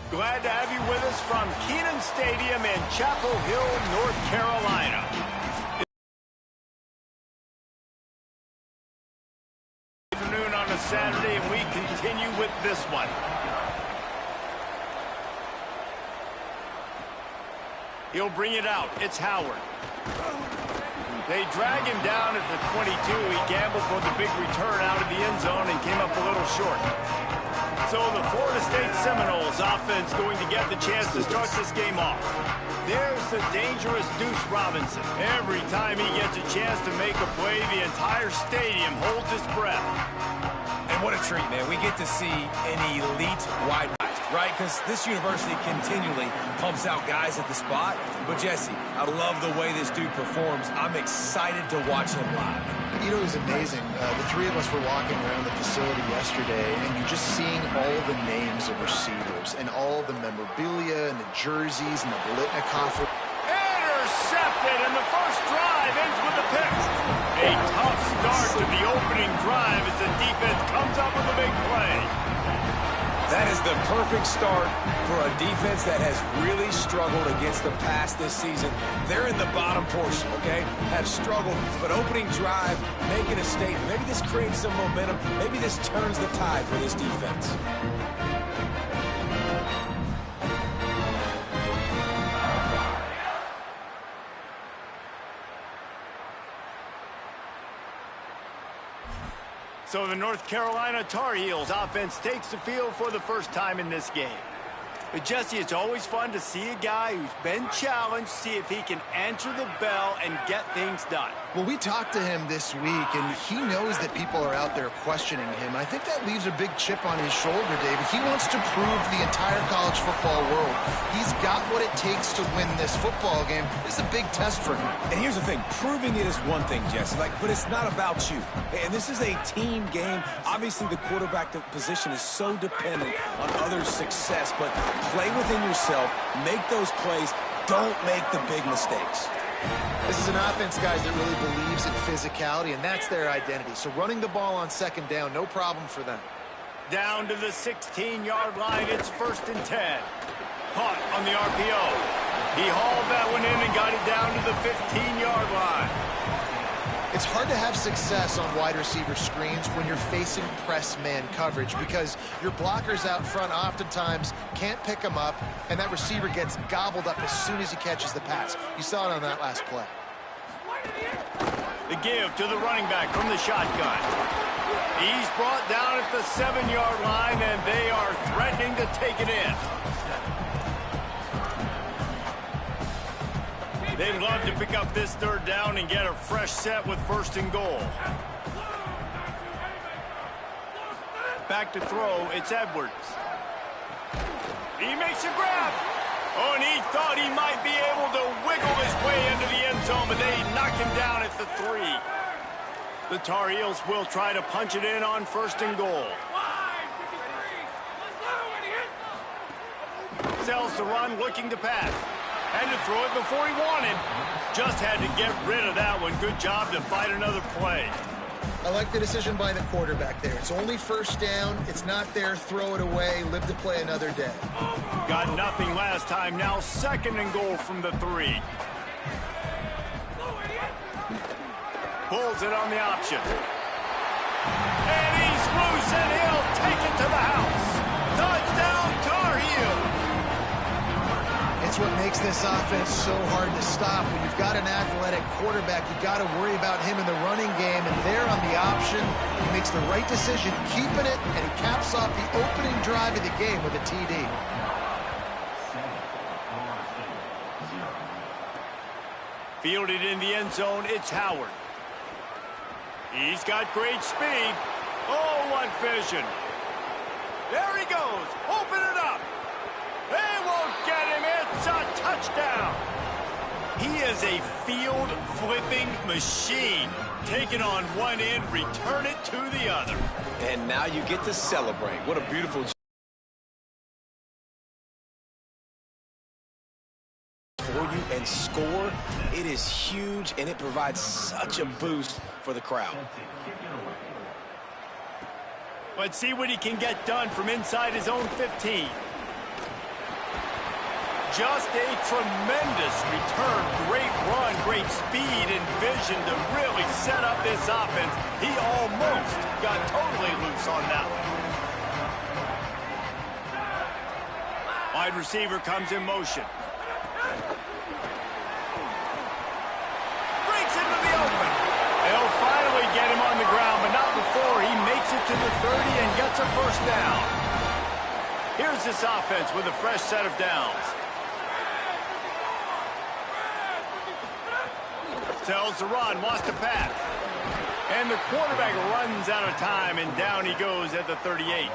Glad to have you with us from Kenan Stadium in Chapel Hill, North Carolina. Afternoon on a Saturday, and we continue with this one. He'll bring it out. It's Howard. They drag him down at the 22. He gambled for the big return out of the end zone and came up a little short. So the Florida State Seminoles offense going to get the chance to start this game off. There's the dangerous Deuce Robinson. Every time he gets a chance to make a play, the entire stadium holds its breath. And what a treat, man. We get to see an elite wide right? Because this university continually pumps out guys at the spot. But, Jesse, I love the way this dude performs. I'm excited to watch him live. You know, it was amazing. The three of us were walking around the facility yesterday, and you're just seeing all the names of receivers and all the memorabilia and the jerseys and the Bolitnikoff. Intercepted, and the first drive ends with a pick. A tough start to the opening drive as the defense comes up with a big play. That is the perfect start for a defense that has really struggled against the pass this season. They're in the bottom portion, okay? Have struggled, but opening drive, making a statement. Maybe this creates some momentum. Maybe this turns the tide for this defense. So the North Carolina Tar Heels offense takes the field for the first time in this game. But Jesse, it's always fun to see a guy who's been challenged, see if he can answer the bell and get things done. Well, we talked to him this week, and he knows that people are out there questioning him. I think that leaves a big chip on his shoulder, David. He wants to prove to the entire college football world he's got what it takes to win this football game. This is a big test for him. And here's the thing. Proving it is one thing, Jesse, but it's not about you. And this is a team game. Obviously, the quarterback position is so dependent on others' success, but play within yourself, make those plays, don't make the big mistakes. This is an offense, guys, that really believes in physicality, and that's their identity. So running the ball on second down, no problem for them. Down to the 16-yard line, it's 1st and 10. Caught on the RPO. He hauled that one in and got it down to the 15-yard line. It's hard to have success on wide receiver screens when you're facing press man coverage because your blockers out front oftentimes can't pick them up, and that receiver gets gobbled up as soon as he catches the pass. You saw it on that last play. The give to the running back from the shotgun. He's brought down at the 7-yard line, and they are threatening to take it in. They'd love to pick up this 3rd down and get a fresh set with 1st and goal. Back to throw, it's Edwards. He makes a grab. Oh, and he thought he might be able to wiggle his way into the end zone, but they knock him down at the 3. The Tar Heels will try to punch it in on 1st and goal. Sells the run, looking to pass. Had to throw it before he wanted. Just had to get rid of that one. Good job to fight another play. I like the decision by the quarterback there. It's only 1st down. It's not there. Throw it away. Live to play another day. Got nothing last time. Now 2nd and goal from the 3. Pulls it on the option. And he's loose, and he'll take it to the house. Touchdown, Tar Heels. It's what makes this offense so hard to stop. When you've got an athletic quarterback, you've got to worry about him in the running game, and there on the option, he makes the right decision, keeping it, and he caps off the opening drive of the game with a TD. Fielded in the end zone, it's Howard. He's got great speed. Oh, what vision. There he goes. Open it up. They won't get him. It's a touchdown. He is a field-flipping machine. Take it on one end, return it to the other. And now you get to celebrate. What a beautiful for you and score. It is huge, and it provides such a boost for the crowd. Let's see what he can get done from inside his own 15. Just a tremendous return. Great run, great speed and vision to really set up this offense. He almost got totally loose on that one. Wide receiver comes in motion. Breaks into the open. They'll finally get him on the ground, but not before he makes it to the 30 and gets a first down. Here's this offense with a fresh set of downs. Tells the run, wants to pass. And the quarterback runs out of time, and down he goes at the 38.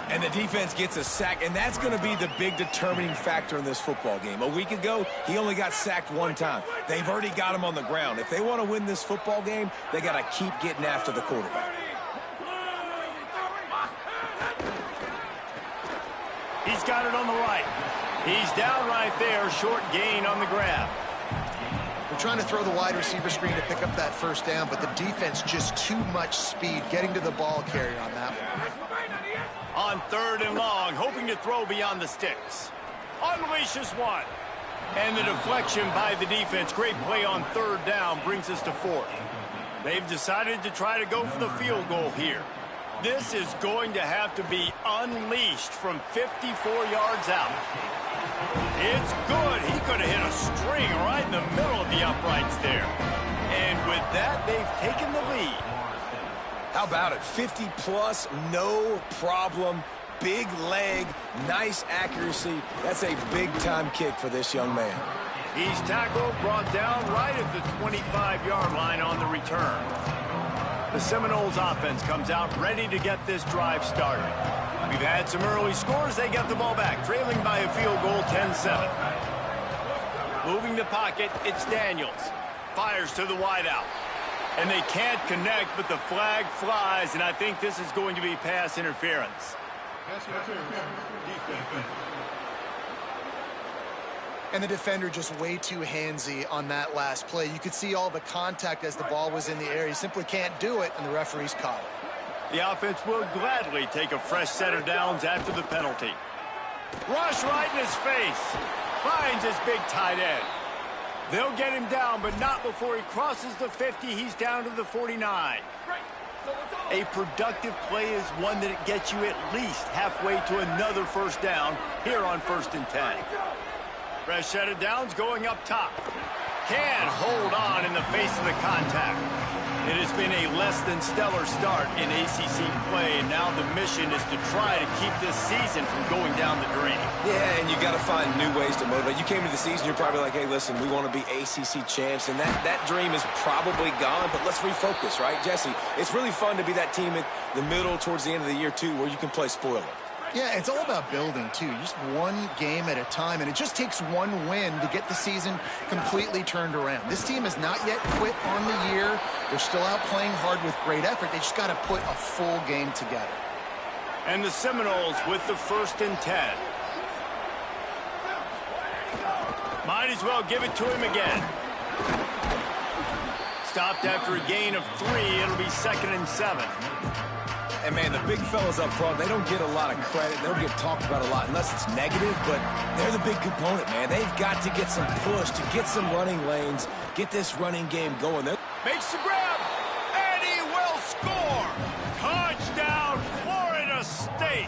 And the defense gets a sack, and that's going to be the big determining factor in this football game. A week ago, he only got sacked one time. They've already got him on the ground. If they want to win this football game, they got to keep getting after the quarterback. He's got it on the right. He's down right there, short gain on the grab. They're trying to throw the wide receiver screen to pick up that first down, but the defense just too much speed getting to the ball carrier on that one. On 3rd and long, hoping to throw beyond the sticks. Unleashes one. And the deflection by the defense. Great play on 3rd down brings us to 4th. They've decided to try to go for the field goal here. This is going to have to be unleashed from 54 yards out. It's good. He could have hit a string right in the middle of the uprights there. And with that, they've taken the lead. How about it? 50-plus, no problem. Big leg, nice accuracy. That's a big-time kick for this young man. He's tackled, brought down right at the 25-yard line on the return. The Seminoles offense comes out ready to get this drive started. We've had some early scores. They get the ball back, trailing by a field goal, 10-7. Moving the pocket, it's Daniels. Fires to the wideout. And they can't connect, but the flag flies, and I think this is going to be pass interference. And the defender just way too handsy on that last play. You could see all the contact as the ball was in the air. He simply can't do it, and the referee's caught it. The offense will gladly take a fresh set of downs after the penalty. Rush right in his face. Finds his big tight end. They'll get him down, but not before he crosses the 50. He's down to the 49. A productive play is one that gets you at least halfway to another first down here on 1st and 10. Fresh set of downs going up top. Can't hold on in the face of the contact. It has been a less than stellar start in ACC play, and now the mission is to try to keep this season from going down the drain. Yeah, and you got to find new ways to motivate. You came into the season, you're probably like, hey, listen, we want to be ACC champs, and that dream is probably gone, but let's refocus, right, Jesse? It's really fun to be that team at the middle towards the end of the year, too, where you can play spoiler. Yeah, it's all about building, too. Just one game at a time, and it just takes one win to get the season completely turned around. This team has not yet quit on the year. They're still out playing hard with great effort. They just got to put a full game together. And the Seminoles with the 1st and 10. Might as well give it to him again. Stopped after a gain of 3. It'll be 2nd and 7. And, man, the big fellas up front, they don't get a lot of credit. They don't get talked about a lot unless it's negative, but they're the big component, man. They've got to get some push, to get some running lanes, get this running game going. Makes the grab, and he will score. Touchdown, Florida State.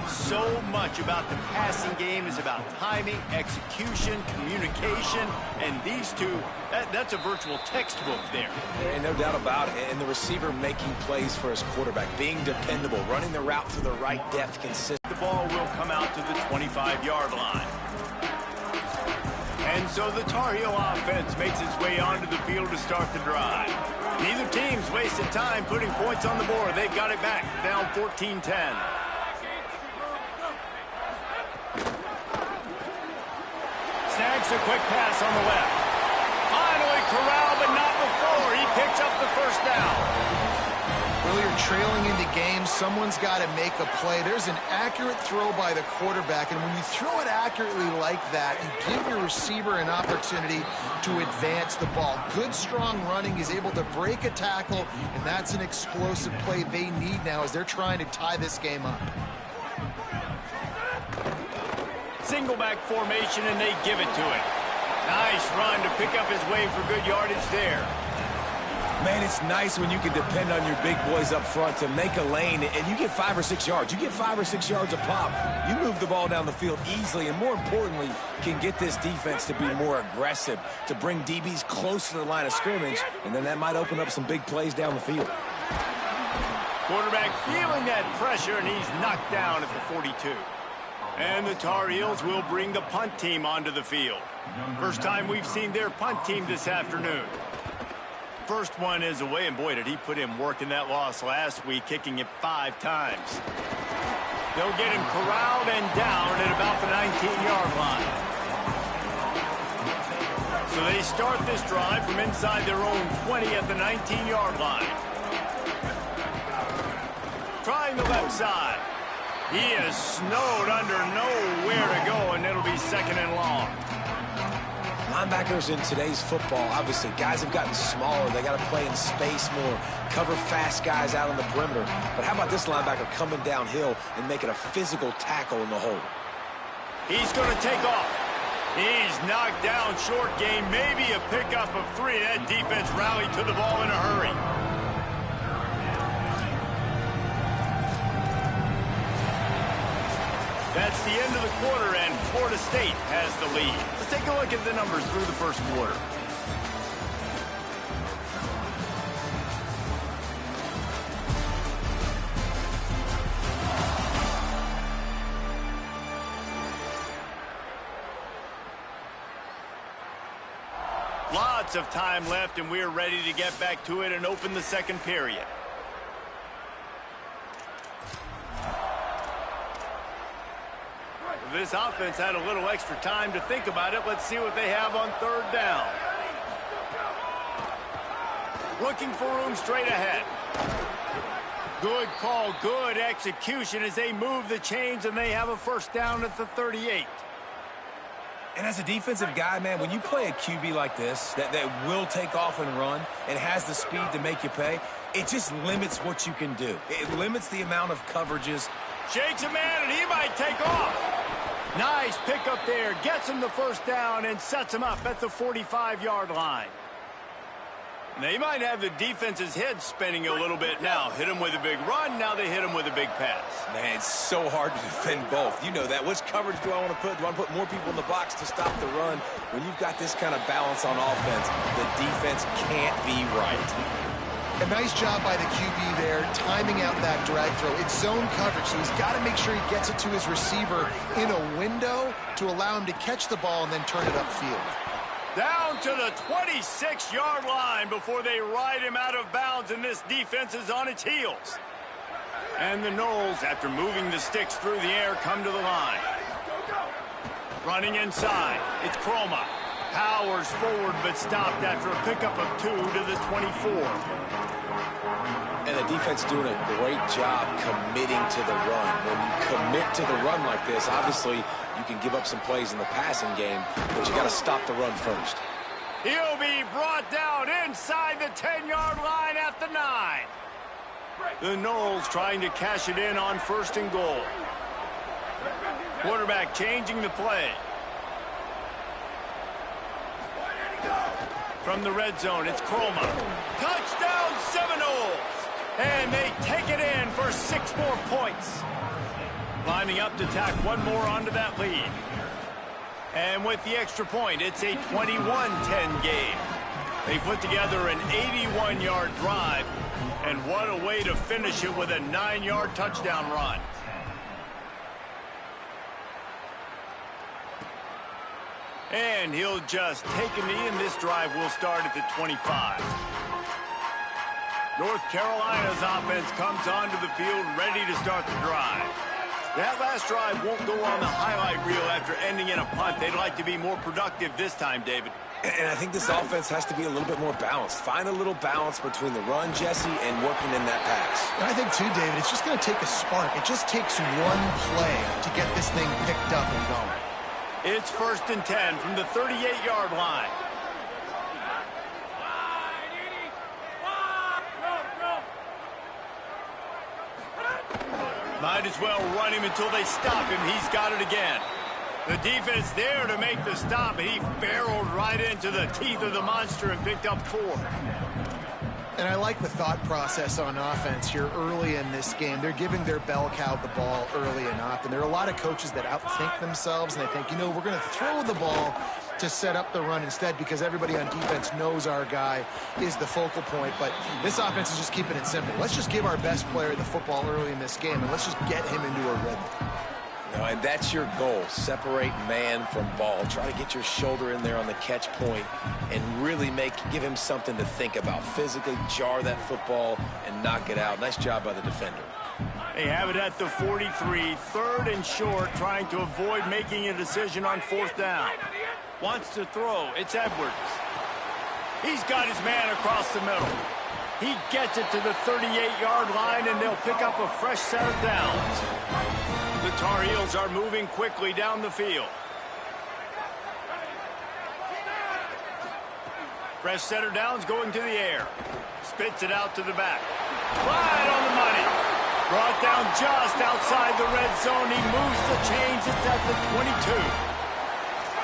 So much about the passing game is about timing, execution, communication, and these two, that's a virtual textbook there. And no doubt about it. And the receiver making plays for his quarterback, being dependable, running the route to the right depth consistently. The ball will come out to the 25-yard line. And so the Tar Heel offense makes its way onto the field to start the drive. Neither team's wasted time putting points on the board. They've got it back, down 14-10. Snags a quick pass on the left. Finally corralled, but not before. He picks up the first down. Earlier, trailing into games, someone's got to make a play. There's an accurate throw by the quarterback, and when you throw it accurately like that, you give your receiver an opportunity to advance the ball. Good, strong running is able to break a tackle, and that's an explosive play they need now as they're trying to tie this game up. Single back formation, and they give it to him. Nice run to pick up his way for good yardage there. Man, it's nice when you can depend on your big boys up front to make a lane, and you get 5 or 6 yards. You get 5 or 6 yards a pop. You move the ball down the field easily, and more importantly, can get this defense to be more aggressive, to bring DBs close to the line of scrimmage, and then that might open up some big plays down the field. Quarterback feeling that pressure, and he's knocked down at the 42. And the Tar Heels will bring the punt team onto the field. First time we've seen their punt team this afternoon. First one is away, and boy, did he put in work in that loss last week, kicking it 5 times. They'll get him corralled and down at about the 19-yard line. So they start this drive from inside their own 20 at the 19-yard line. Trying the left side. He is snowed under, nowhere to go, and it'll be 2nd and long. Linebackers in today's football, obviously, guys have gotten smaller. They got to play in space more, cover fast guys out on the perimeter. But how about this linebacker coming downhill and making a physical tackle in the hole? He's going to take off. He's knocked down short game, maybe a pickup of 3. That defense rallied to the ball in a hurry. That's the end of the quarter, and Florida State has the lead. Let's take a look at the numbers through the first quarter. Lots of time left, and we're ready to get back to it and open the second period. This offense had a little extra time to think about it. Let's see what they have on 3rd down. Looking for room straight ahead. Good call, good execution as they move the chains, and they have a 1st down at the 38. And as a defensive guy, man, when you play a QB like this that will take off and run and has the speed to make you pay, it just limits what you can do. It limits the amount of coverages. Shakes a man, and he might take off. Nice pickup there. Gets him the 1st down and sets him up at the 45-yard line. They might have the defense's head spinning a little bit now. Hit him with a big run. Now they hit him with a big pass. Man, it's so hard to defend both. You know that. Which coverage do I want to put? Do I want to put more people in the box to stop the run? When you've got this kind of balance on offense, the defense can't be right. A nice job by the QB there, timing out that drag throw. It's zone coverage, so he's got to make sure he gets it to his receiver in a window to allow him to catch the ball and then turn it upfield. Down to the 26-yard line before they ride him out of bounds, and this defense is on its heels. And the Noles, after moving the sticks through the air, come to the line. Running inside, it's Croma. Powers forward, but stopped after a pickup of 2 to the 24. And the defense doing a great job committing to the run. When you commit to the run like this, obviously you can give up some plays in the passing game, but you got to stop the run first. He'll be brought down inside the 10-yard line at the 9. The Noles trying to cash it in on 1st and goal. Quarterback changing the play. From the red zone, it's Croma. Touchdown Seminoles! And they take it in for 6 more points. Lining up to tack one more onto that lead. And with the extra point, it's a 21-10 game. They put together an 81-yard drive, and what a way to finish it with a 9-yard touchdown run. And he'll just take a knee, and this drive will start at the 25. North Carolina's offense comes onto the field ready to start the drive. That last drive won't go on the highlight reel after ending in a punt. They'd like to be more productive this time, David. And I think this offense has to be a little bit more balanced. Find a little balance between the run, Jesse, and working in that pass. And I think, too, David, it's just going to take a spark. It just takes one play to get this thing picked up and going. It's 1st and 10 from the 38-yard line. Might as well run him until they stop him. He's got it again. The defense there to make the stop, and he barreled right into the teeth of the monster and picked up 4. And I like the thought process on offense here early in this game. They're giving their bell cow the ball early and often. There are a lot of coaches that outthink themselves, and they think, you know, we're going to throw the ball to set up the run instead because everybody on defense knows our guy is the focal point. But this offense is just keeping it simple. Let's just give our best player the football early in this game, and let's just get him into a rhythm. And that's your goal. Separate man from ball. Try to get your shoulder in there on the catch point and really give him something to think about. Physically jar that football and knock it out. Nice job by the defender. They have it at the 43, 3rd and short, trying to avoid making a decision on 4th down. Wants to throw. It's Edwards. He's got his man across the middle. He gets it to the 38-yard line, and they'll pick up a fresh set of downs. The Tar Heels are moving quickly down the field. Fresh set of downs going to the air. Spits it out to the back. Right on the money. Brought down just outside the red zone. He moves the chains. It's at the 22.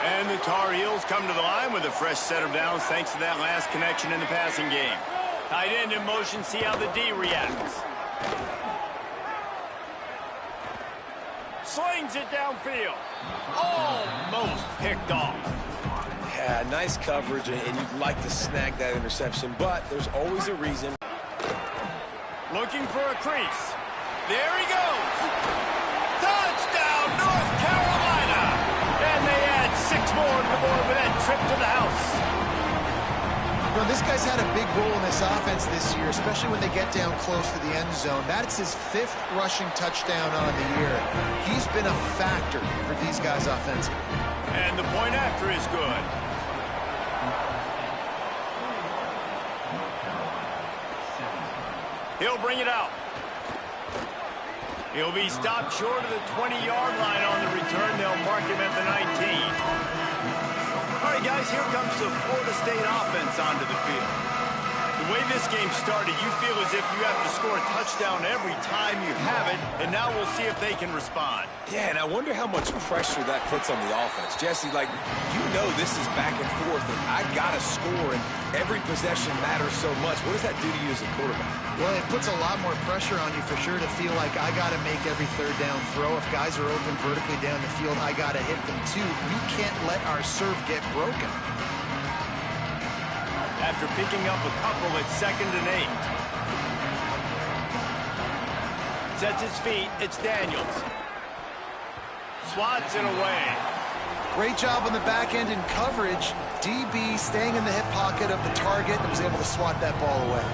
And the Tar Heels come to the line with a fresh set of downs thanks to that last connection in the passing game. Tight end in motion. See how the D reacts. Slings it downfield. Almost picked off. Yeah, nice coverage, and you'd like to snag that interception, but there's always a reason. Looking for a crease. There he goes. Touchdown, North Carolina. And they add 6 more to the board with that trip to the house. You know, this guy's had a big role in this offense this year, especially when they get down close to the end zone. That's his 5th rushing touchdown on the year. He's been a factor for these guys offensively. And the point after is good. He'll bring it out. He'll be stopped short of the 20-yard line on the return. They'll mark him at the 19. All right, guys, here comes the Florida State offense onto the field. The way this game started, you feel as if you have to score a touchdown every time you have it, and now we'll see if they can respond. Yeah, and I wonder how much pressure that puts on the offense. Jesse, like, you know this is back and forth, and I got to score, and every possession matters so much. What does that do to you as a quarterback? Well, it puts a lot more pressure on you for sure to feel like I got to make every 3rd down throw. If guys are open vertically down the field, I got to hit them too. We can't let our serve get broken. After picking up a couple at 2nd and 8. Sets his feet. It's Daniels. Swats it away. Great job on the back end in coverage. DB staying in the hip pocket of the target and was able to swat that ball away.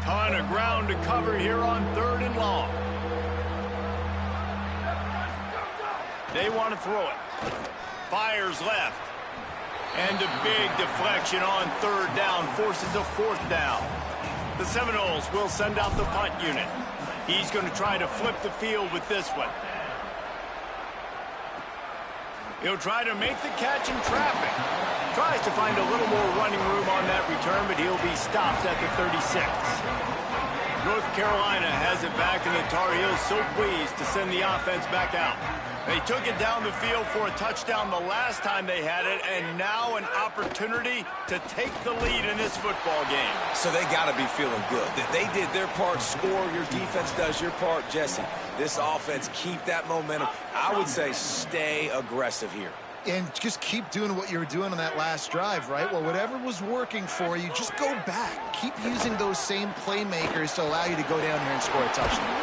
Ton of ground to cover here on 3rd and long. They want to throw it. Fires left. And a big deflection on 3rd down forces a 4th down. The Seminoles will send out the punt unit. He's going to try to flip the field with this one. He'll try to make the catch in traffic. Tries to find a little more running room on that return, but he'll be stopped at the 36. North Carolina has it back, and the Tar Heels so pleased to send the offense back out. They took it down the field for a touchdown the last time they had it, and now an opportunity to take the lead in this football game. So they got to be feeling good. They did their part, score, your defense does your part. Jesse, this offense, keep that momentum. I would say stay aggressive here. And just keep doing what you were doing on that last drive, right? Well, whatever was working for you, just go back. Keep using those same playmakers to allow you to go down here and score a touchdown.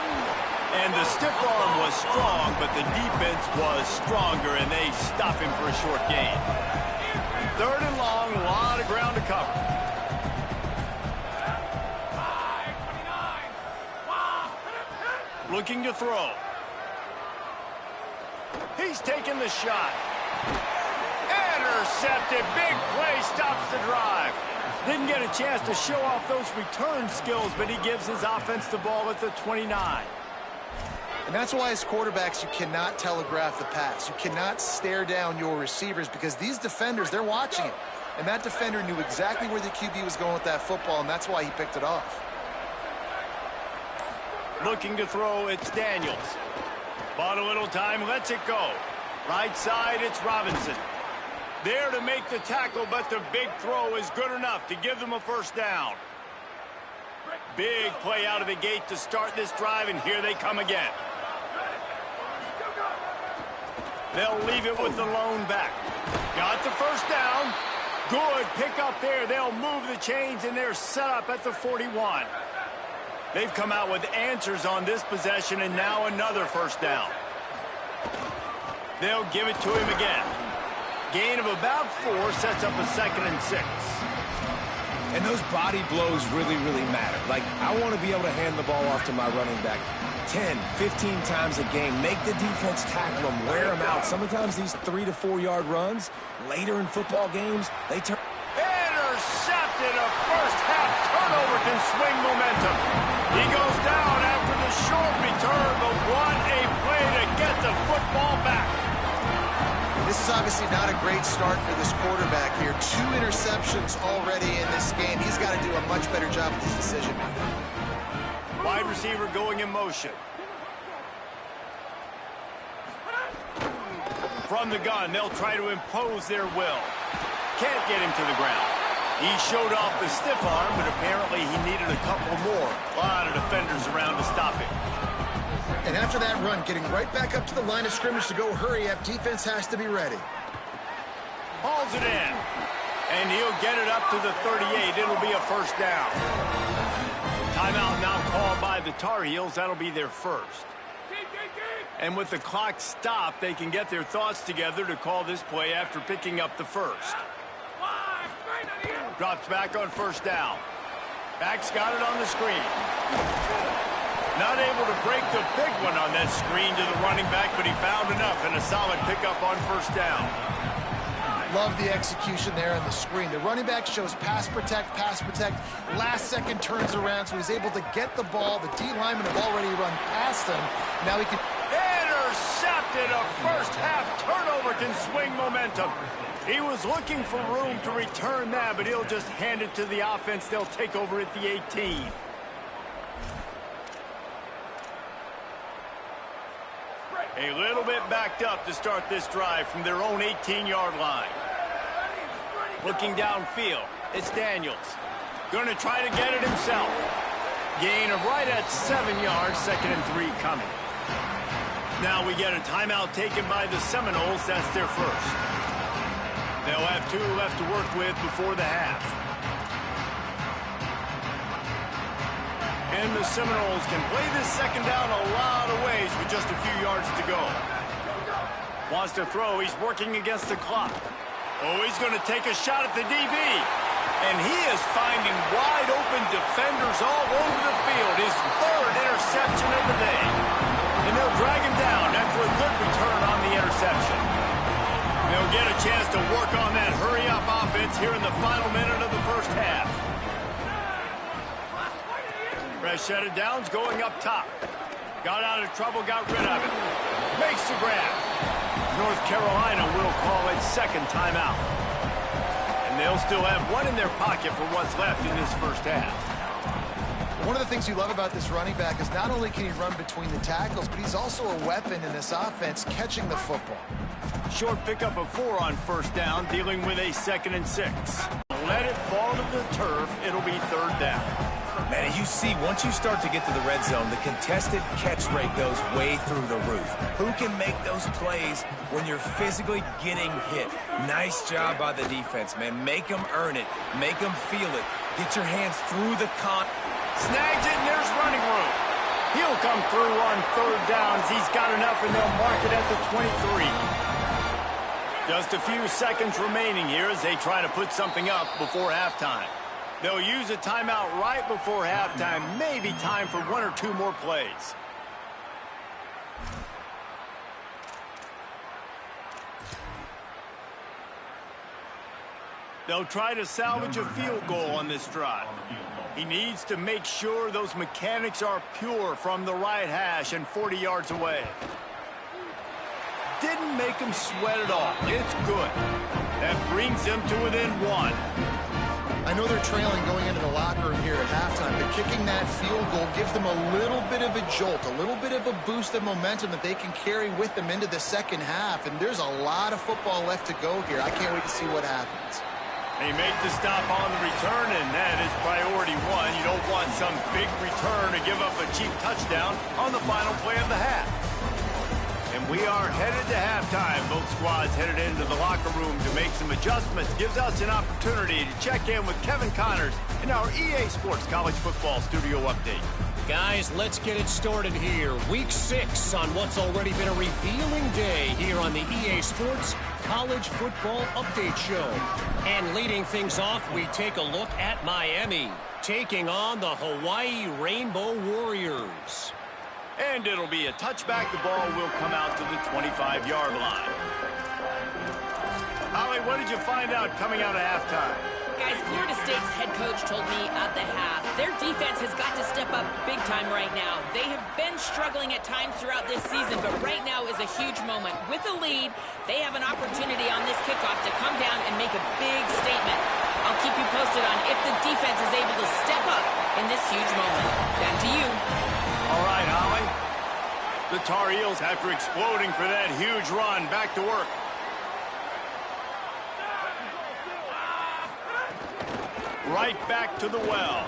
And the stiff arm was strong, but the defense was stronger, and they stop him for a short gain. 3rd and long, a lot of ground to cover. Looking to throw. He's taking the shot. Intercepted. Big play stops the drive. Didn't get a chance to show off those return skills, but he gives his offense the ball at the 29. And that's why as quarterbacks, you cannot telegraph the pass. You cannot stare down your receivers because these defenders, they're watching it. And that defender knew exactly where the QB was going with that football, and that's why he picked it off. Looking to throw, it's Daniels. Bought a little time, lets it go. Right side, it's Robinson. There to make the tackle, but the big throw is good enough to give them a first down. Big play out of the gate to start this drive, and here they come again. They'll leave it with the lone back. Got the first down. Good pick up there. They'll move the chains, and they're set up at the 41. They've come out with answers on this possession, and now another first down. They'll give it to him again. Gain of about 4 sets up a 2nd and 6. And those body blows really, really matter. Like, I want to be able to hand the ball off to my running back 10, 15 times a game. Make the defense tackle them, wear them out. Sometimes these 3 to 4 yard runs, later in football games, they turn. Intercepted. A first half turnover can swing momentum. He goes down after the short return, but what a play to get the football back. This is obviously not a great start for this quarterback here. 2 interceptions already in this game. He's got to do a much better job with his decision-making. Wide receiver going in motion. From the gun, they'll try to impose their will. Can't get him to the ground. He showed off the stiff arm, but apparently he needed a couple more. A lot of defenders around to stop him. And after that run, getting right back up to the line of scrimmage to go hurry up, defense has to be ready. Hauls it in. And he'll get it up to the 38. It'll be a first down. Timeout now called by the Tar Heels. That'll be their first. And with the clock stopped, they can get their thoughts together to call this play after picking up the first. Drops back on first down. Back's got it on the screen. Not able to break the big one on that screen to the running back, but he found enough and a solid pickup on first down. Love the execution there on the screen. The running back shows pass protect. Last second turns around, so he's able to get the ball. The D linemen have already run past him. Now he can... Intercepted. A first half turnover can swing momentum. He was looking for room to return that, but he'll just hand it to the offense. They'll take over at the 18. A little bit backed up to start this drive from their own 18-yard line. Looking downfield, it's Daniels. Going to try to get it himself. Gain of right at 7 yards, 2nd and 3 coming. Now we get a timeout taken by the Seminoles. That's their first. They'll have 2 left to work with before the half. And the Seminoles can play this second down a lot of ways with just a few yards to go. Wants to throw. He's working against the clock. Oh, he's going to take a shot at the DB. And he is finding wide open defenders all over the field. His 3rd interception of the day. And they'll drag him down after a good return on the interception. They'll get a chance to work on that hurry-up offense here in the final minute of the first half. Fresh set of downs going up top. Got out of trouble, got rid of it. Makes the grab. North Carolina will call it 2nd timeout. And they'll still have 1 in their pocket for what's left in this first half. One of the things you love about this running back is not only can he run between the tackles, but he's also a weapon in this offense, catching the football. Short pickup of 4 on first down, dealing with a 2nd and 6. Let it fall to the turf. It'll be 3rd down. Man, as you see, once you start to get to the red zone, the contested catch rate goes way through the roof. Who can make those plays when you're physically getting hit? Nice job by the defense, man. Make them earn it. Make them feel it. Get your hands through the Snags it, and there's running room. He'll come through on 3rd downs. He's got enough, and they'll mark it at the 23. Just a few seconds remaining here as they try to put something up before halftime. They'll use a timeout right before halftime. Maybe time for 1 or 2 more plays. They'll try to salvage a field goal on this drive. He needs to make sure those mechanics are pure from the right hash and 40 yards away. Didn't make him sweat at all. It's good. That brings them to within 1. I know they're trailing going into the locker room here at halftime, but kicking that field goal gives them a little bit of a jolt, a little bit of a boost of momentum that they can carry with them into the second half. And there's a lot of football left to go here. I can't wait to see what happens. They make the stop on the return, and that is priority 1. You don't want some big return to give up a cheap touchdown on the final play of the half. And we are headed to halftime. Both squads headed into the locker room to make some adjustments. Gives us an opportunity to check in with Kevin Connors in our EA Sports College Football Studio Update. Guys, let's get it started here. Week 6 on what's already been a revealing day here on the EA Sports College Football Update Show. And leading things off, we take a look at Miami, taking on the Hawaii Rainbow Warriors. And it'll be a touchback. The ball will come out to the 25-yard line. Holly, what did you find out coming out of halftime? Guys, Florida State's head coach told me at the half, their defense has got to step up big time right now. They have been struggling at times throughout this season, but right now is a huge moment. With a lead, they have an opportunity on this kickoff to come down and make a big statement. I'll keep you posted on if the defense is able to step up in this huge moment. Back to you. All right, Holly. The Tar Heels, after exploding for that huge run, back to work. Right back to the well.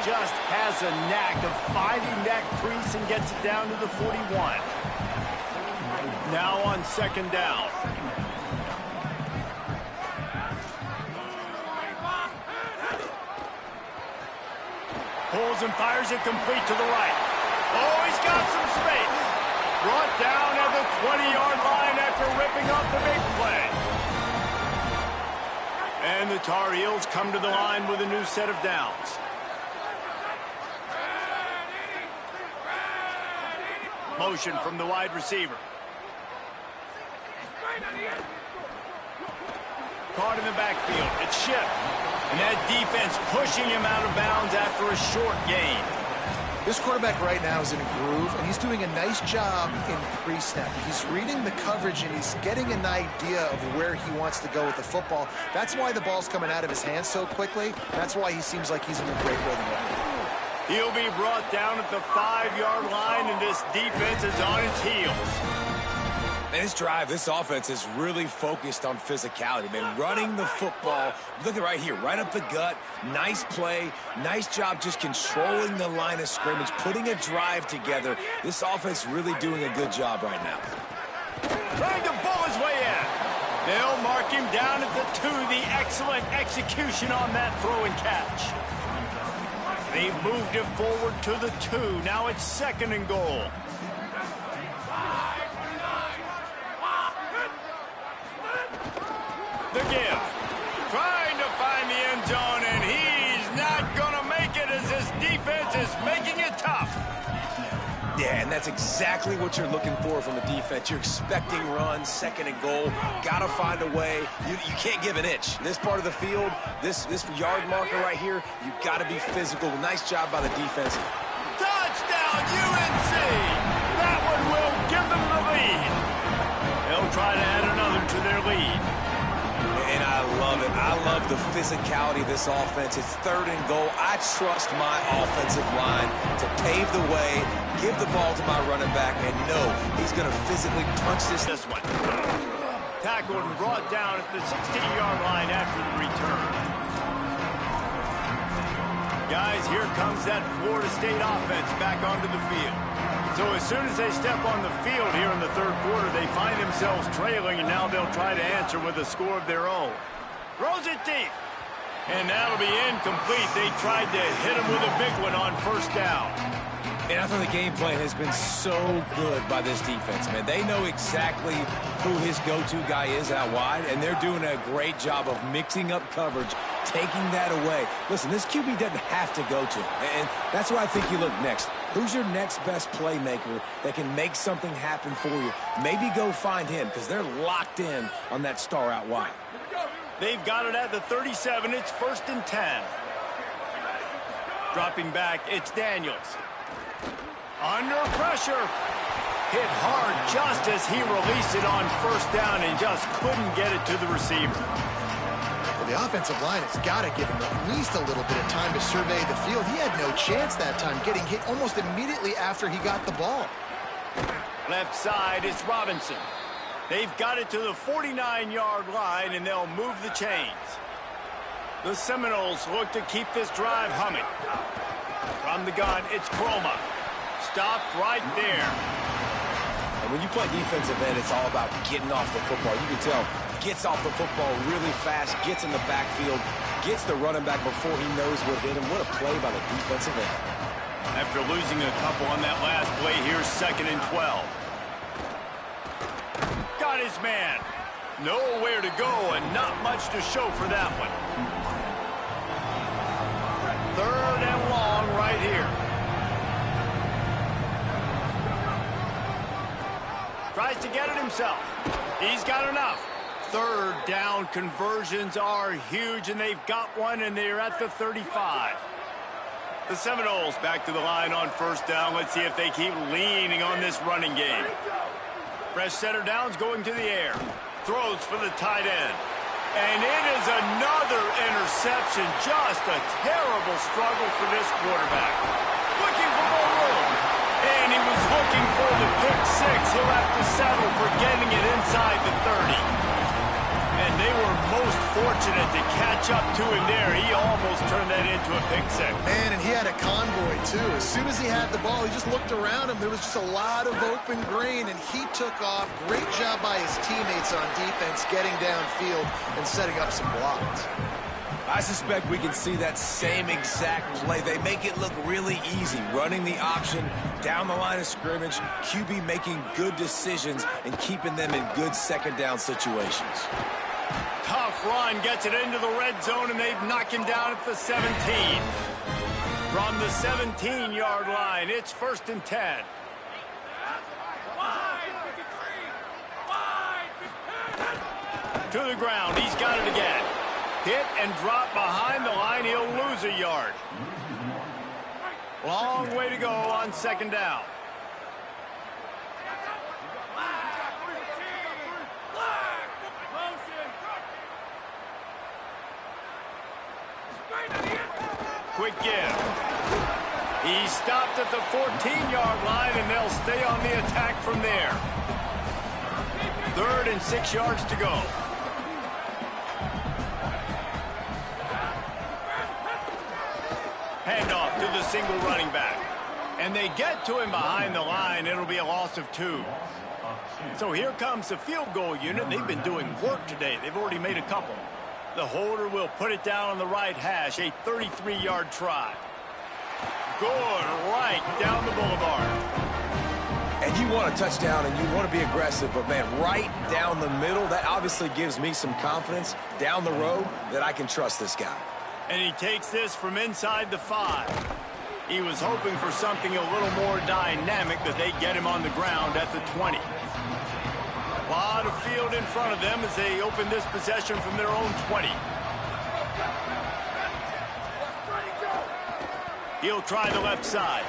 Just has a knack of finding that crease and gets it down to the 41. Now on second down. Pulls and fires it complete to the right. Oh, he's got some space. Brought down at the 20-yard line after ripping off the big play. And the Tar Heels come to the line with a new set of downs. Motion from the wide receiver. Caught in the backfield. It's Ship. And that defense pushing him out of bounds after a short gain. This quarterback right now is in a groove, and he's doing a nice job in pre-snap. He's reading the coverage, and he's getting an idea of where he wants to go with the football. That's why the ball's coming out of his hands so quickly. That's why he seems like he's in a great rhythm right now. He'll be brought down at the 5-yard line, and this defense is on its heels. Man, this drive, this offense is really focused on physicality, man. Running the football, look at right here, right up the gut. Nice play, nice job just controlling the line of scrimmage, putting a drive together. This offense really doing a good job right now. Trying to bull his way in. They'll mark him down at the 2. The excellent execution on that throw and catch. They've moved it forward to the 2. Now it's second and goal. The give. Trying to find the end zone, and he's not going to make it as this defense is making it tough. Yeah, and that's exactly what you're looking for from a defense. You're expecting runs, second and goal. Got to find a way. You can't give an inch. This part of the field, this yard marker right here, you got to be physical. Nice job by the defense. Touchdown, UNC! That one will give them the lead. They'll try to add another to their lead. And I love it. I love the physicality of this offense. It's third and goal. I trust my offensive line to pave the way, give the ball to my running back, and know he's going to physically punch this one. Tackled and brought down at the 16-yard line after the return. Guys, here comes that Florida State offense back onto the field. So as soon as they step on the field here in the third quarter, they find themselves trailing, and now they'll try to answer with a score of their own. Throws it deep. And that'll be incomplete. They tried to hit him with a big one on first down. And I thought the game plan has been so good by this defense, man. They know exactly who his go-to guy is out wide, and they're doing a great job of mixing up coverage, taking that away. Listen, this QB doesn't have to go to him, and that's why I think you look next. Who's your next best playmaker that can make something happen for you? Maybe go find him, because they're locked in on that star out wide. They've got it at the 37. It's 1st and 10. Dropping back, it's Daniels. Under pressure. Hit hard just as he released it on first down and just couldn't get it to the receiver. Well, the offensive line has got to give him at least a little bit of time to survey the field. He had no chance that time, getting hit almost immediately after he got the ball. Left side, it's Robinson. They've got it to the 49-yard line, and they'll move the chains. The Seminoles look to keep this drive humming. From the gun, it's Croma. Stopped right there. And when you play defensive end, it's all about getting off the football. You can tell, gets off the football really fast, gets in the backfield, gets the running back before he knows what hit him. What a play by the defensive end. After losing a couple on that last play, here's 2nd and 12. Got his man. Nowhere to go and not much to show for that one. 3rd and long right here. Tries to get it himself. He's got enough. 3rd down conversions are huge, and they've got one, and they're at the 35. The Seminoles back to the line on 1st down. Let's see if they keep leaning on this running game. Fresh center downs going to the air. Throws for the tight end. And it is another interception. Just a terrible struggle for this quarterback. Looking for more room. And he was looking for the pick six. He'll have to settle for getting it inside the 30. And they were most fortunate to catch up to him there. He almost turned that into a pick six. Man, and he had a convoy, too. As soon as he had the ball, he just looked around him. There was just a lot of open green, and he took off. Great job by his teammates on defense, getting downfield and setting up some blocks. I suspect we can see that same exact play. They make it look really easy, running the option down the line of scrimmage, QB making good decisions and keeping them in good 2nd down situations. Tough run, gets it into the red zone, and they've knocked him down at the 17. From the 17-yard line, it's 1st and 10. To the ground, he's got it again. Hit and drop behind the line, he'll lose a yard. Long way to go on 2nd down. Quick give. He stopped at the 14-yard line, and they'll stay on the attack from there. 3rd and 6 yards to go. Handoff to the single running back. And they get to him behind the line. It'll be a loss of 2. So here comes the field goal unit. They've been doing work today. They've already made a couple. The holder will put it down on the right hash, a 33-yard try. Good right down the boulevard. And you want a touchdown and you want to be aggressive, but man, right down the middle, that obviously gives me some confidence down the road that I can trust this guy. And he takes this from inside the 5. He was hoping for something a little more dynamic, but they get him on the ground at the 20. A lot of field in front of them as they open this possession from their own 20. He'll try the left side.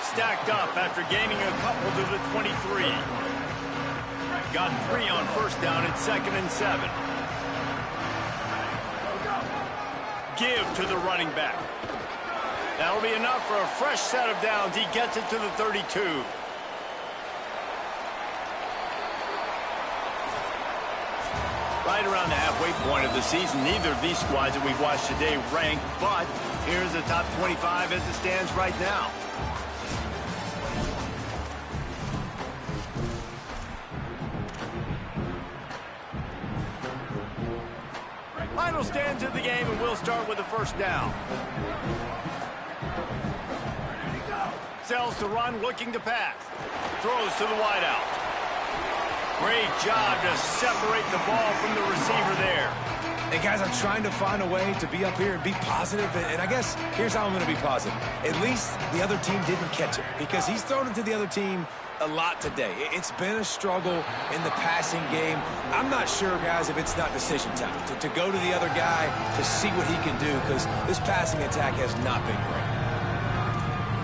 Stacked up after gaining a couple to the 23. Got 3 on 1st down at 2nd and 7. Give to the running back. That'll be enough for a fresh set of downs. He gets it to the 32. Right around the halfway point of the season, neither of these squads that we've watched today rank, but here's the top 25 as it stands right now. Final stands of the game, and we'll start with the 1st down. Sells to run, looking to pass. Throws to the wideout. Great job to separate the ball from the receiver there. Hey, guys, I'm trying to find a way to be up here and be positive, and I guess here's how I'm going to be positive. At least the other team didn't catch it, because he's thrown it to the other team a lot today. It's been a struggle in the passing game. I'm not sure, guys, if it's not decision time to go to the other guy to see what he can do, because this passing attack has not been great.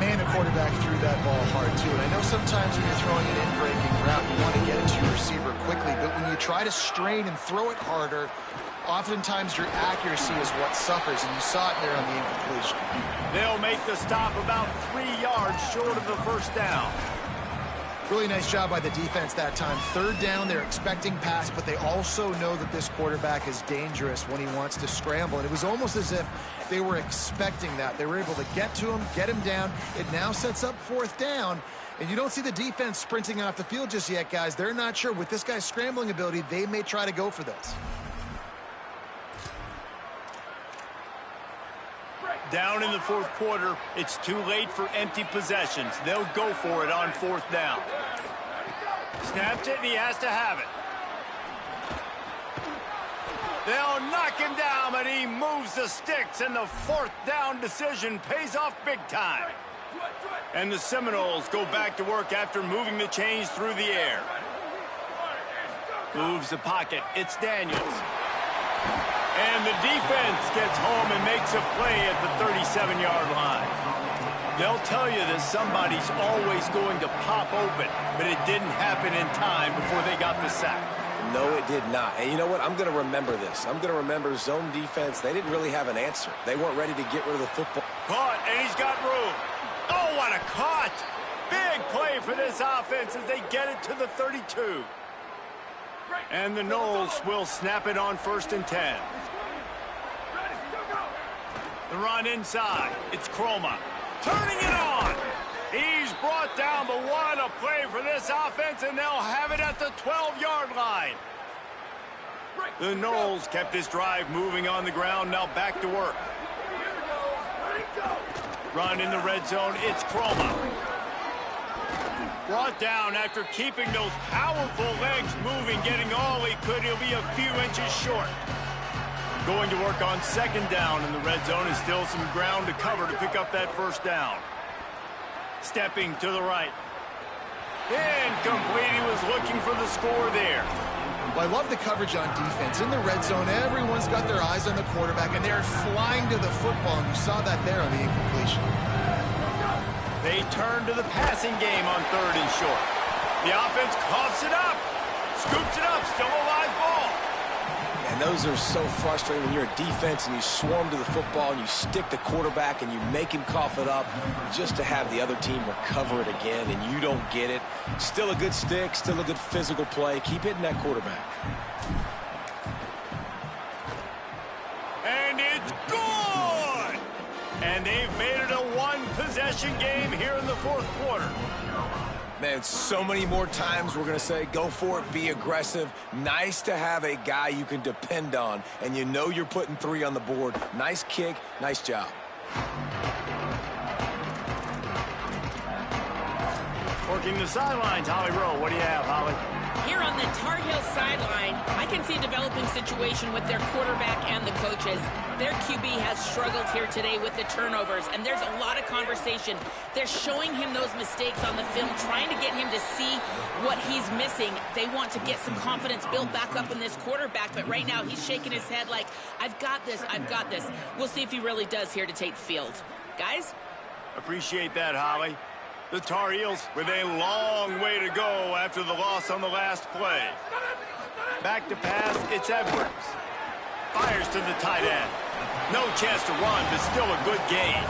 Man, the quarterback threw that ball hard, too. And I know sometimes when you're throwing an in-breaking route, you want to get it to your receiver quickly. But when you try to strain and throw it harder, oftentimes your accuracy is what suffers. And you saw it there on the incompletion. They'll make the stop about 3 yards short of the first down. Really nice job by the defense that time. Third down, they're expecting pass, but they also know that this quarterback is dangerous when he wants to scramble. And it was almost as if they were expecting that. They were able to get to him, get him down. It now sets up fourth down. And you don't see the defense sprinting off the field just yet, guys. They're not sure. With this guy's scrambling ability, they may try to go for this. Down in the fourth quarter, it's too late for empty possessions. They'll go for it on fourth down. Snaps it, and he has to have it. They'll knock him down, but he moves the sticks, and the fourth down decision pays off big time. And the Seminoles go back to work after moving the chains through the air. Moves the pocket. It's Daniels. And the defense gets home and makes a play at the 37-yard line. They'll tell you that somebody's always going to pop open, but it didn't happen in time before they got the sack. No, it did not. And you know what? I'm going to remember this. I'm going to remember zone defense. They didn't really have an answer. They weren't ready to get rid of the football. Caught, and he's got room. Oh, what a caught! Big play for this offense as they get it to the 32. And the Noles will snap it on 1st and 10. The run inside. It's Chroma. Turning it on. He's brought down, but what a play for this offense, and they'll have it at the 12-yard line. The Noles kept this drive moving on the ground, now back to work. Run in the red zone. It's Chroma. Brought down after keeping those powerful legs moving, getting all he could. He'll be a few inches short. Going to work on 2nd down in the red zone, and still some ground to cover to pick up that first down. Stepping to the right. Incomplete. He was looking for the score there. Well, I love the coverage on defense. In the red zone, everyone's got their eyes on the quarterback, and they're flying to the football, and you saw that there on the incompletion. They turn to the passing game on 3rd and short. The offense coughs it up. Scoops it up. Still a live ball. And those are so frustrating when you're a defense and you swarm to the football and you stick the quarterback and you make him cough it up just to have the other team recover it again and you don't get it. Still a good stick, still a good physical play. Keep hitting that quarterback. And it's good! And they've made it a one-possession game here in the fourth quarter. Man, so many more times we're going to say, go for it, be aggressive. Nice to have a guy you can depend on, and you know you're putting 3 on the board. Nice kick, nice job. Working the sidelines, Holly Rowe. What do you have, Holly? Here on the Tar Heel sideline, I can see a developing situation with their quarterback and the coaches. Their QB has struggled here today with the turnovers, and there's a lot of conversation. They're showing him those mistakes on the film, trying to get him to see what he's missing. They want to get some confidence built back up in this quarterback, but right now he's shaking his head like, I've got this, I've got this. We'll see if he really does here to take the field. Guys? Appreciate that, Holly. The Tar Heels with a long way to go after the loss on the last play. Back to pass, it's Edwards. Fires to the tight end. No chance to run, but still a good gain.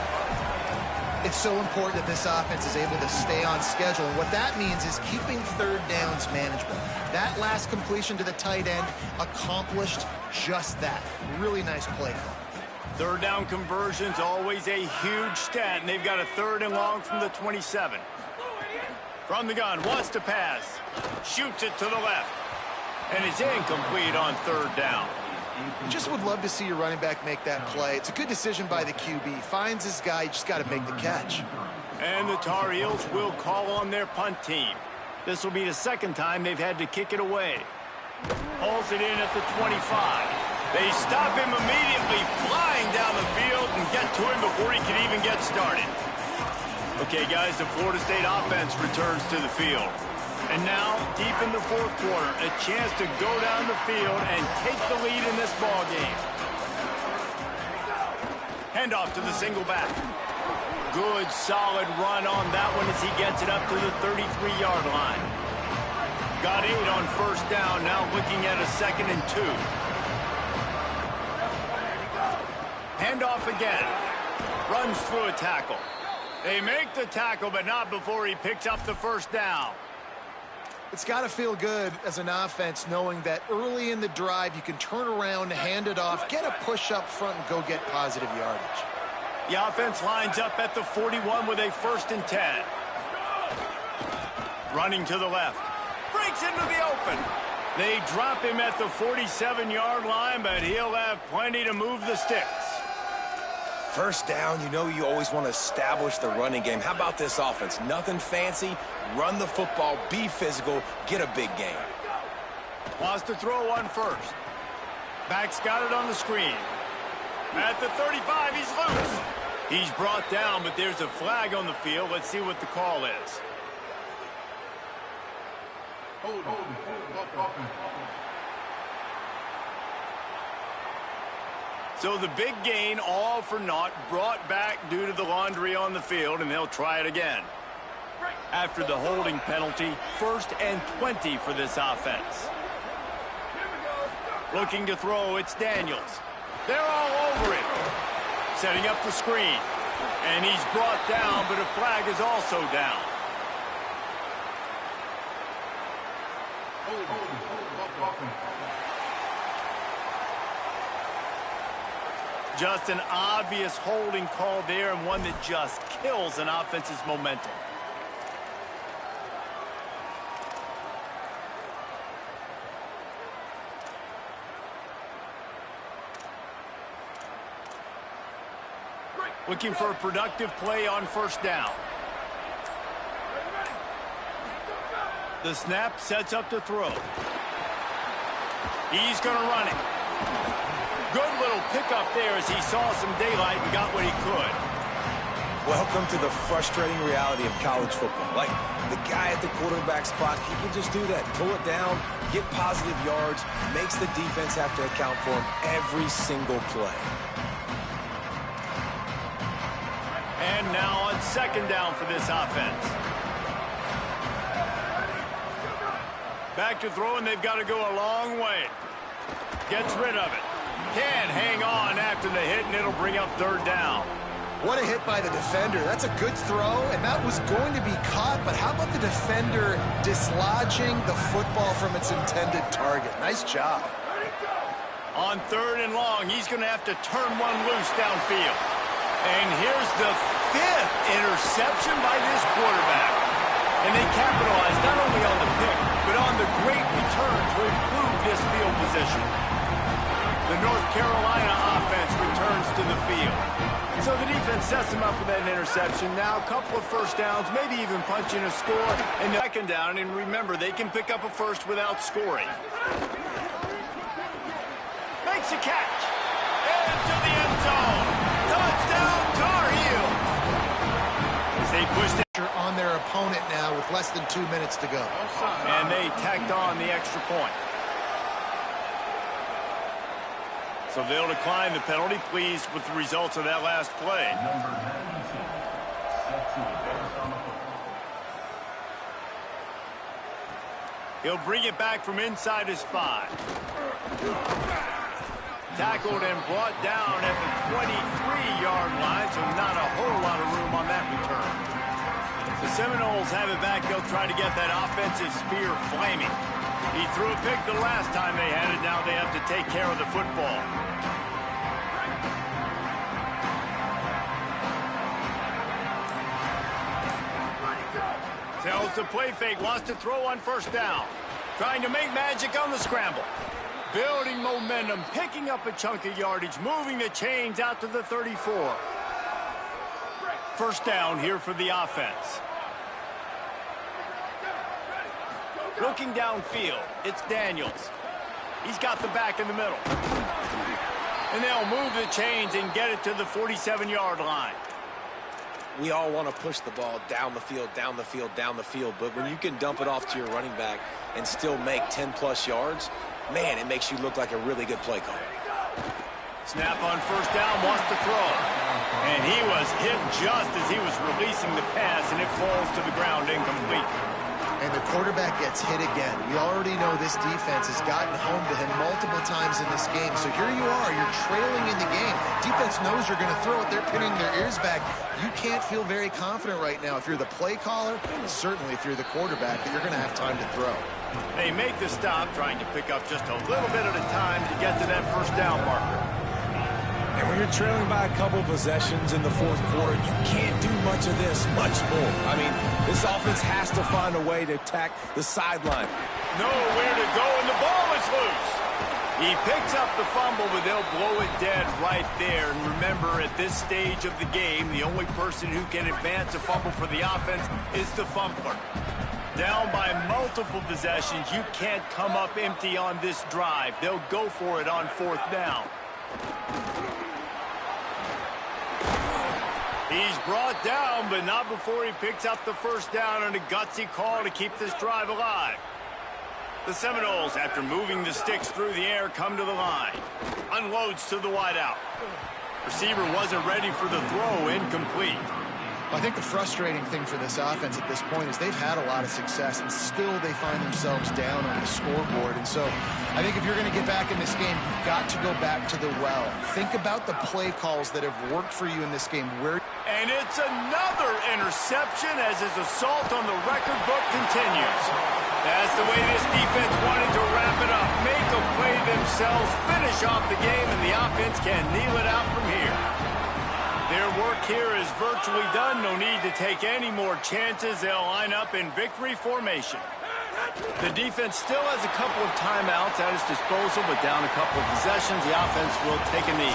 It's so important that this offense is able to stay on schedule. And what that means is keeping 3rd downs manageable. That last completion to the tight end accomplished just that. Really nice play. 3rd down conversion's always a huge stat, and they've got a 3rd and long from the 27. From the gun, wants to pass. Shoots it to the left. And it's incomplete on 3rd down. Just would love to see your running back make that play. It's a good decision by the QB. Finds his guy, you just got to make the catch. And the Tar Heels will call on their punt team. This will be the 2nd time they've had to kick it away. Hauls it in at the 25. They stop him immediately, flying down the field, and get to him before he can even get started. Okay, guys, the Florida State offense returns to the field. And now, deep in the fourth quarter, a chance to go down the field and take the lead in this ball game. Handoff to the single back. good, solid run on that one as he gets it up to the 33-yard line. Got 8 on first down, now looking at a 2nd and 2. Handoff again. Runs through a tackle. They make the tackle, but not before he picks up the first down. It's got to feel good as an offense knowing that early in the drive you can turn around, hand it off, get a push up front, and go get positive yardage. The offense lines up at the 41 with a 1st and 10. Running to the left. Breaks into the open. They drop him at the 47-yard line, but he'll have plenty to move the sticks. First down, you know you always want to establish the running game. How about this offense? Nothing fancy. Run the football, be physical, get a big gain. Wants to throw one first. Back's got it on the screen. At the 35, he's loose. He's brought down, but there's a flag on the field. Let's see what the call is. So the big gain, all for naught, brought back due to the laundry on the field, and they'll try it again. After the holding penalty, 1st and 20 for this offense. Looking to throw, it's Daniels. They're all over it. Setting up the screen. And he's brought down, but a flag is also down. Just an obvious holding call there, and one that just kills an offense's momentum. Looking for a productive play on first down. The snap sets up to throw. He's going to run it. Good little pickup there as he saw some daylight and got what he could. Welcome to the frustrating reality of college football. Like, the guy at the quarterback spot, he can just do that. Pull it down, get positive yards, makes the defense have to account for him every single play. And now on 2nd down for this offense. Back to throw, and they've got to go a long way. Gets rid of it. Can hang on after the hit, and it'll bring up 3rd down. What a hit by the defender. That's a good throw, and that was going to be caught, but how about the defender dislodging the football from its intended target? Nice job. On 3rd and long, he's going to have to turn one loose downfield. And here's the 5th interception by this quarterback. And they capitalized not only on the pick, but on the great return to improve this field position. The North Carolina offense returns to the field. So the defense sets them up with that interception. Now a couple of first downs, maybe even punching a score. And 2nd down, and remember, they can pick up a first without scoring. Makes a catch. Into the end zone. Touchdown, Tar Heels. As they push On their opponent now with less than 2 minutes to go. And they tacked on the extra point. So they'll decline the penalty, pleased with the results of that last play. He'll bring it back from inside his 5. Tackled and brought down at the 23-yard line, so not a whole lot of room on that return. The Seminoles have it back. They'll try to get that offensive spear flaming. He threw a pick the last time they had it. Now they have to take care of the football. Tells the play fake, wants to throw on 1st down. Trying to make magic on the scramble. Building momentum, picking up a chunk of yardage, moving the chains out to the 34. 1st down here for the offense. Looking downfield, it's Daniels. He's got the back in the middle. And they'll move the chains and get it to the 47-yard line. We all want to push the ball down the field, down the field, down the field, but when you can dump it off to your running back and still make 10-plus yards, man, it makes you look like a really good play caller. Snap on 1st down, wants to throw. And he was hit just as he was releasing the pass, and it falls to the ground incomplete. And the quarterback gets hit again. We already know this defense has gotten home to him multiple times in this game. So here you are, you're trailing in the game. Defense knows you're going to throw it. They're pinning their ears back. You can't feel very confident right now if you're the play caller, and certainly if you're the quarterback, that you're going to have time to throw. They make the stop, trying to pick up just a little bit at a time to get to that first down marker. And when you're trailing by a couple possessions in the fourth quarter, you can't do much of this, much more. I mean, this offense has to find a way to attack the sideline. Nowhere to go, and the ball is loose. He picks up the fumble, but they'll blow it dead right there. And remember, at this stage of the game, the only person who can advance a fumble for the offense is the fumbler. Down by multiple possessions, you can't come up empty on this drive. They'll go for it on fourth down. He's brought down, but not before he picks up the first down on a gutsy call to keep this drive alive. The Seminoles, after moving the sticks through the air, come to the line. Unloads to the wideout. Receiver wasn't ready for the throw, incomplete. I think the frustrating thing for this offense at this point is they've had a lot of success, and still they find themselves down on the scoreboard. And so I think if you're going to get back in this game, you've got to go back to the well. Think about the play calls that have worked for you in this game. And it's another interception as his assault on the record book continues. That's the way this defense wanted to wrap it up. Make a play themselves, finish off the game, and the offense can kneel it out from here. Their work here is virtually done. No need to take any more chances. They'll line up in victory formation. The defense still has a couple of timeouts at its disposal, but down a couple of possessions, the offense will take a knee.